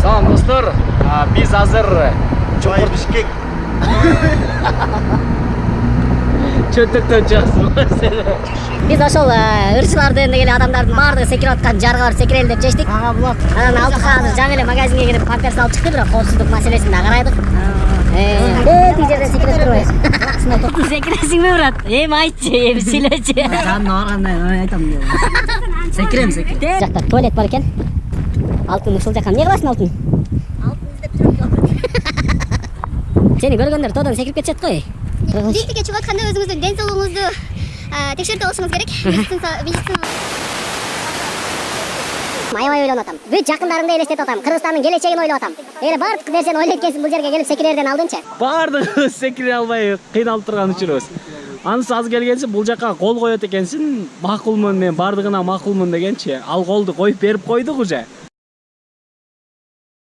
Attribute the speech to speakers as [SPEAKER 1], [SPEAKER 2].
[SPEAKER 1] Салам достор, биз азыр чоңкур
[SPEAKER 2] Бишкек.
[SPEAKER 1] чөтөктөн чыгасыз.
[SPEAKER 3] Биз ошол ырчылардын деле адамдардын баардыгы секирип аткан жарга барып секирели деп чечтик.
[SPEAKER 2] Ага, булат.
[SPEAKER 3] Анан алдык азыр жаңы эле магазинге кирип памперс алып чыкты, бирок коопсуздук маселесин да карайдык. Тиги жерде секире турбайбыз. Секиресиңби, брат? Эми айтчы, эми сүйлөчү.
[SPEAKER 2] Жанына баргандай айтам деп. Секирем, секирем.
[SPEAKER 3] Жакта туалет бар экен. Алтын ушул жака эмне кыласың, алтын? Сени көргөндөр тоодон секирип кетишет го.
[SPEAKER 4] Бийликке чыгып атканда өзүңүздүн ден соолугуңузду текшертип алышыңыз керек.
[SPEAKER 3] Аябай ойлонуп атам. Бүт жакындарымды элестетип атам. Кыргызстандын келечегин ойлоп атам. Эгер баардык нерсени ойлойт экенсиң, бул жерге келип секирерден алдынчы.
[SPEAKER 1] Баардыгыбыз секире албай кыйналып турган учурубуз. Анысы аз келгенси бул жака кол коет экенсиң, макулмун, мен баардыгына макулмун дегенчи. Ал колду коюп берип койдук уже.